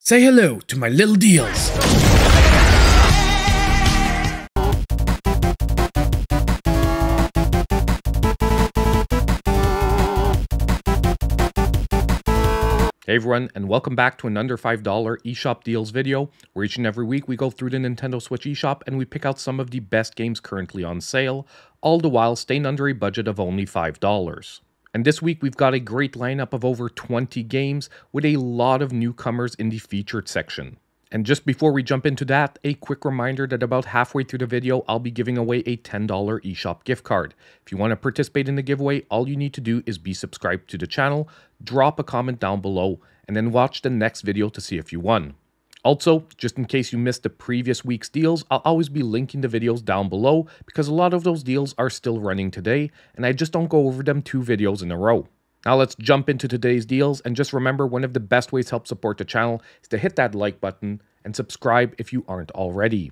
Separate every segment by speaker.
Speaker 1: Say hello to my little deals. Hey everyone, and welcome back to an under $5 eShop deals video, where each and every week we go through the Nintendo Switch eShop and we pick out some of the best games currently on sale, all the while staying under a budget of only $5. And this week we've got a great lineup of over 20 games with a lot of newcomers in the featured section. And just before we jump into that, a quick reminder that about halfway through the video, I'll be giving away a $10 eShop gift card. If you want to participate in the giveaway, all you need to do is be subscribed to the channel, drop a comment down below, and then watch the next video to see if you won. Also, just in case you missed the previous week's deals, I'll always be linking the videos down below because a lot of those deals are still running today, and I just don't go over them 2 videos in a row. Now let's jump into today's deals, and just remember, one of the best ways to help support the channel is to hit that like button and subscribe if you aren't already.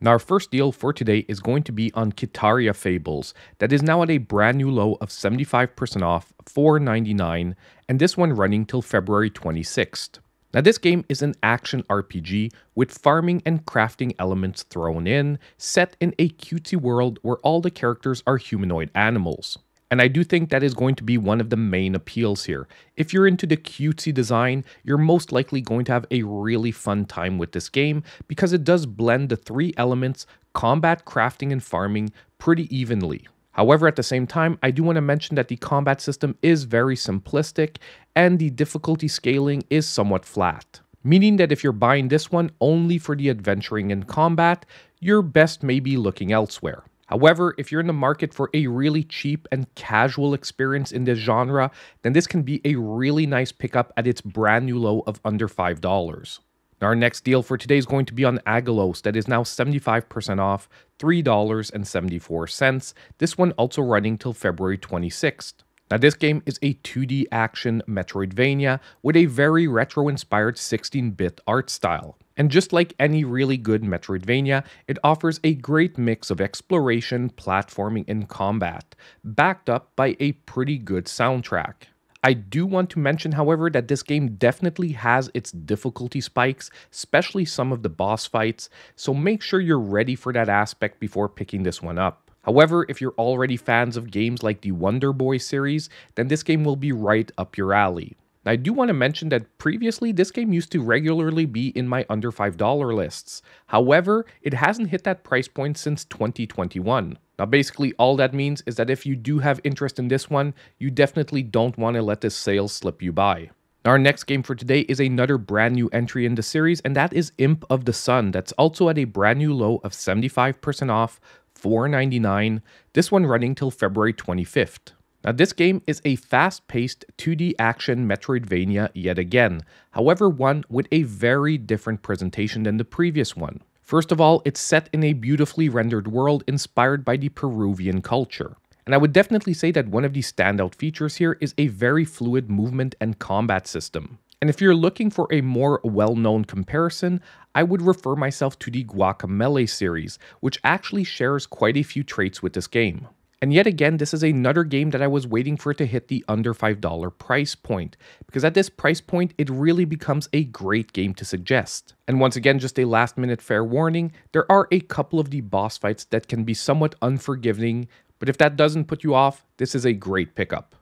Speaker 1: Now our first deal for today is going to be on Kitaria Fables, that is now at a brand new low of 75% off, $4.99, and this one running till February 26th. Now this game is an action RPG with farming and crafting elements thrown in, set in a cutesy world where all the characters are humanoid animals. And I do think that is going to be one of the main appeals here. If you're into the cutesy design, you're most likely going to have a really fun time with this game because it does blend the 3 elements, combat, crafting, and farming, pretty evenly. However, at the same time, I do want to mention that the combat system is very simplistic and the difficulty scaling is somewhat flat. Meaning that if you're buying this one only for the adventuring and combat, you're best maybe looking elsewhere. However, if you're in the market for a really cheap and casual experience in this genre, then this can be a really nice pickup at its brand new low of under $5. Now our next deal for today is going to be on Agalos, that is now 75% off, $3.74. This one also running till February 26th. Now this game is a 2D action Metroidvania with a very retro-inspired 16-bit art style. And just like any really good Metroidvania, it offers a great mix of exploration, platforming, and combat, backed up by a pretty good soundtrack. I do want to mention, however, that this game definitely has its difficulty spikes, especially some of the boss fights, so make sure you're ready for that aspect before picking this one up. However, if you're already fans of games like the Wonder Boy series, then this game will be right up your alley. I do want to mention that previously this game used to regularly be in my under $5 lists. However, it hasn't hit that price point since 2021. Now basically all that means is that if you do have interest in this one, you definitely don't want to let this sale slip you by. Now our next game for today is another brand new entry in the series, and that is Imp of the Sun, that's also at a brand new low of 75% off, $4.99, this one running till February 25th. Now this game is a fast-paced 2D action Metroidvania yet again, however one with a very different presentation than the previous one. First of all, it's set in a beautifully rendered world inspired by the Peruvian culture. And I would definitely say that one of the standout features here is a very fluid movement and combat system. And if you're looking for a more well-known comparison, I would refer myself to the Guacamelee series, which actually shares quite a few traits with this game. And yet again, this is another game that I was waiting for it to hit the under $5 price point, because at this price point, it really becomes a great game to suggest. And once again, just a last minute fair warning, there are a couple of the boss fights that can be somewhat unforgiving, but if that doesn't put you off, this is a great pickup.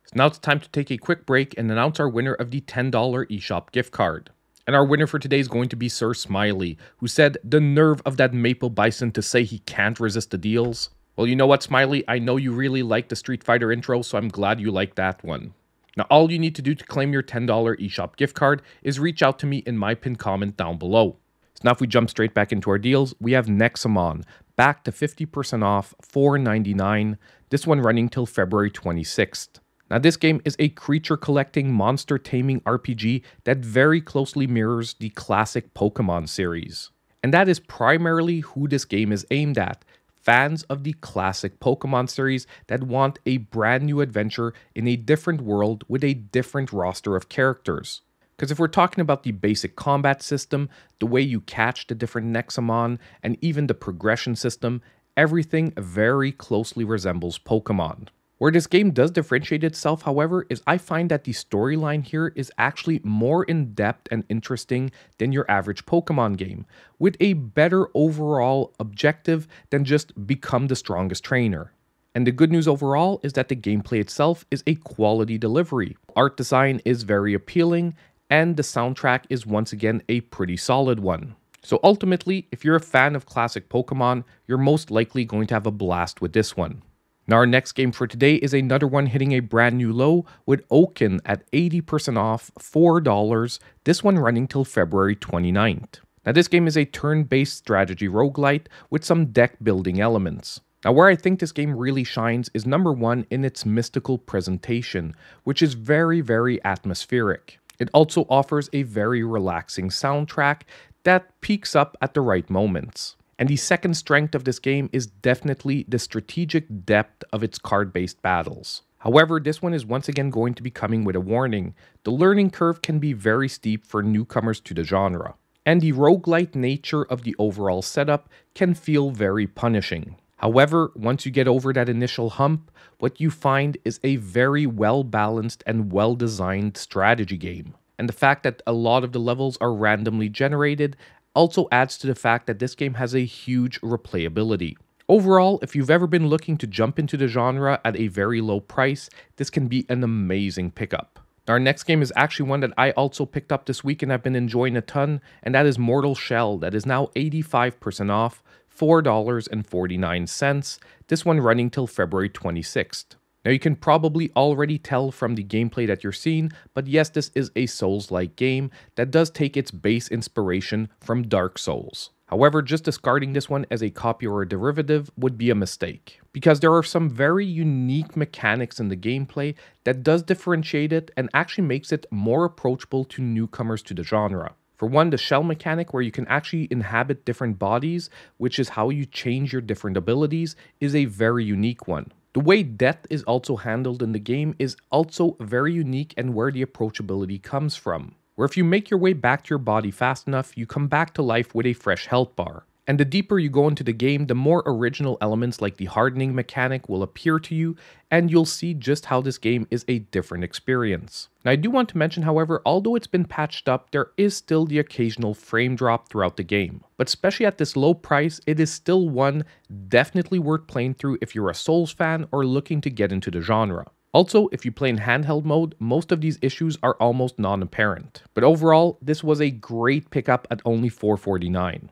Speaker 1: So now it's time to take a quick break and announce our winner of the $10 eShop gift card. And our winner for today is going to be Sir Smiley, who said, "The nerve of that Maple Bison to say he can't resist the deals." Well, you know what, Smiley? I know you really like the Street Fighter intro, so I'm glad you like that one. Now, all you need to do to claim your $10 eShop gift card is reach out to me in my pinned comment down below. So now if we jump straight back into our deals, we have Nexomon, back to 50% off, $4.99, this one running till February 26th. Now this game is a creature collecting, monster taming RPG that very closely mirrors the classic Pokemon series. And that is primarily who this game is aimed at. Fans of the classic Pokemon series that want a brand new adventure in a different world with a different roster of characters. Because if we're talking about the basic combat system, the way you catch the different Nexomon, and even the progression system, everything very closely resembles Pokemon. Where this game does differentiate itself, however, is I find that the storyline here is actually more in-depth and interesting than your average Pokemon game, with a better overall objective than just become the strongest trainer. And the good news overall is that the gameplay itself is a quality delivery. Art design is very appealing, and the soundtrack is once again a pretty solid one. So ultimately, if you're a fan of classic Pokemon, you're most likely going to have a blast with this one. Now our next game for today is another one hitting a brand new low with Oaken at 80% off, $4, this one running till February 29th. Now this game is a turn-based strategy roguelite with some deck building elements. Now where I think this game really shines is number one in its mystical presentation, which is very atmospheric. It also offers a very relaxing soundtrack that peaks up at the right moments. And the second strength of this game is definitely the strategic depth of its card-based battles. However, this one is once again going to be coming with a warning. The learning curve can be very steep for newcomers to the genre, and the roguelite nature of the overall setup can feel very punishing. However, once you get over that initial hump, what you find is a very well-balanced and well-designed strategy game. And the fact that a lot of the levels are randomly generated also adds to the fact that this game has a huge replayability. Overall, if you've ever been looking to jump into the genre at a very low price, this can be an amazing pickup. Our next game is actually one that I also picked up this week and I've been enjoying a ton, and that is Mortal Shell, that is now 85% off, $4.49, this one running till February 26th. Now you can probably already tell from the gameplay that you're seeing, but yes, this is a Souls-like game that does take its base inspiration from Dark Souls. However, just discarding this one as a copy or a derivative would be a mistake, because there are some very unique mechanics in the gameplay that does differentiate it and actually makes it more approachable to newcomers to the genre. For one, the shell mechanic where you can actually inhabit different bodies, which is how you change your different abilities, is a very unique one. The way death is also handled in the game is also very unique, and where the approachability comes from. Where if you make your way back to your body fast enough, you come back to life with a fresh health bar. And the deeper you go into the game, the more original elements like the hardening mechanic will appear to you, and you'll see just how this game is a different experience. Now I do want to mention, however, although it's been patched up, there is still the occasional frame drop throughout the game. But especially at this low price, it is still one definitely worth playing through if you're a Souls fan or looking to get into the genre. Also, if you play in handheld mode, most of these issues are almost non-apparent. But overall, this was a great pickup at only $4.49.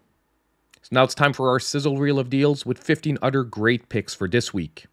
Speaker 1: So now it's time for our sizzle reel of deals with 15 other great picks for this week.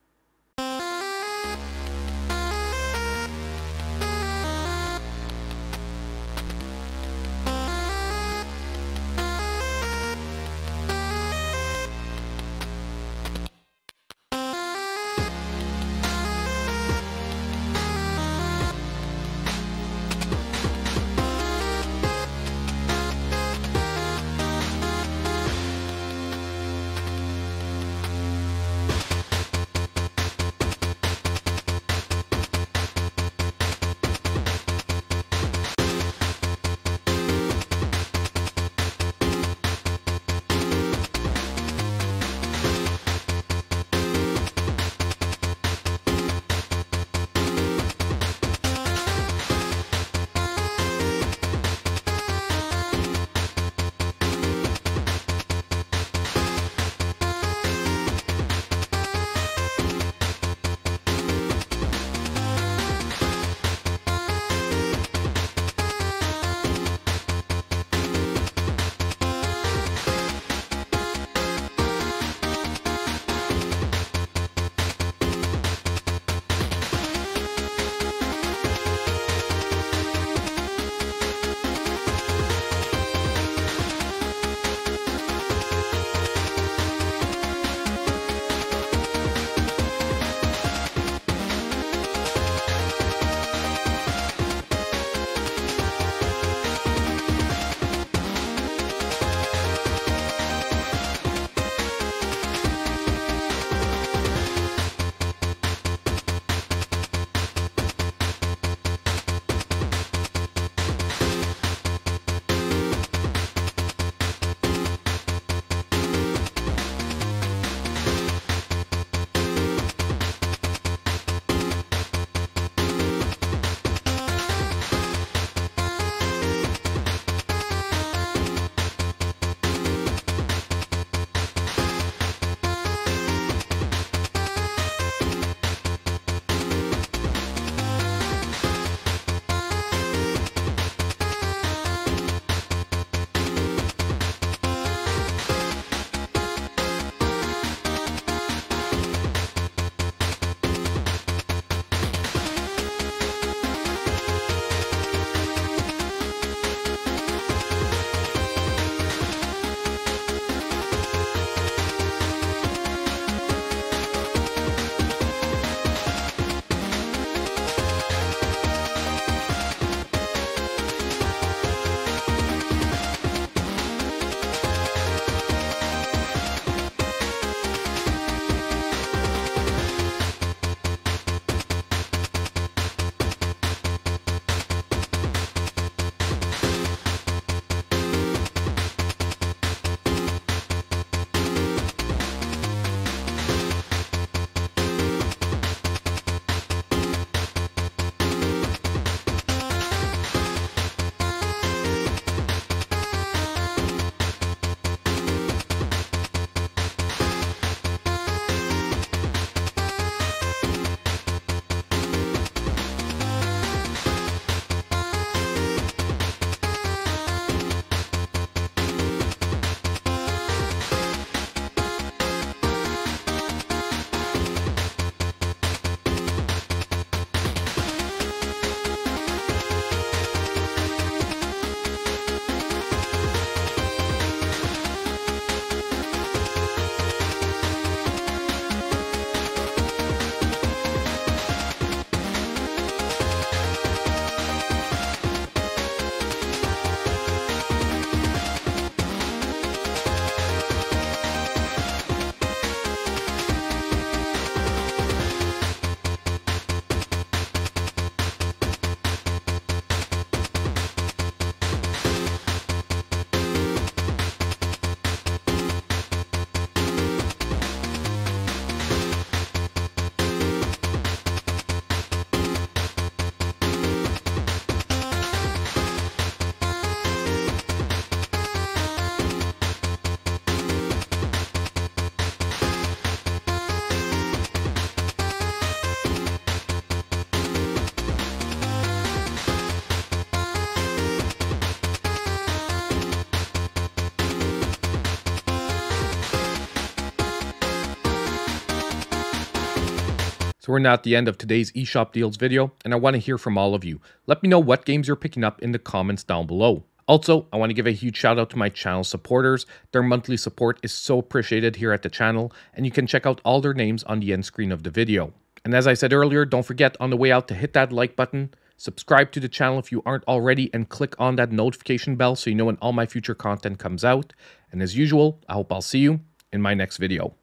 Speaker 1: So we're now at the end of today's eShop Deals video, and I want to hear from all of you. Let me know what games you're picking up in the comments down below. Also, I want to give a huge shout out to my channel supporters. Their monthly support is so appreciated here at the channel, and you can check out all their names on the end screen of the video. And as I said earlier, don't forget on the way out to hit that like button, subscribe to the channel if you aren't already, and click on that notification bell so you know when all my future content comes out. And as usual, I hope I'll see you in my next video.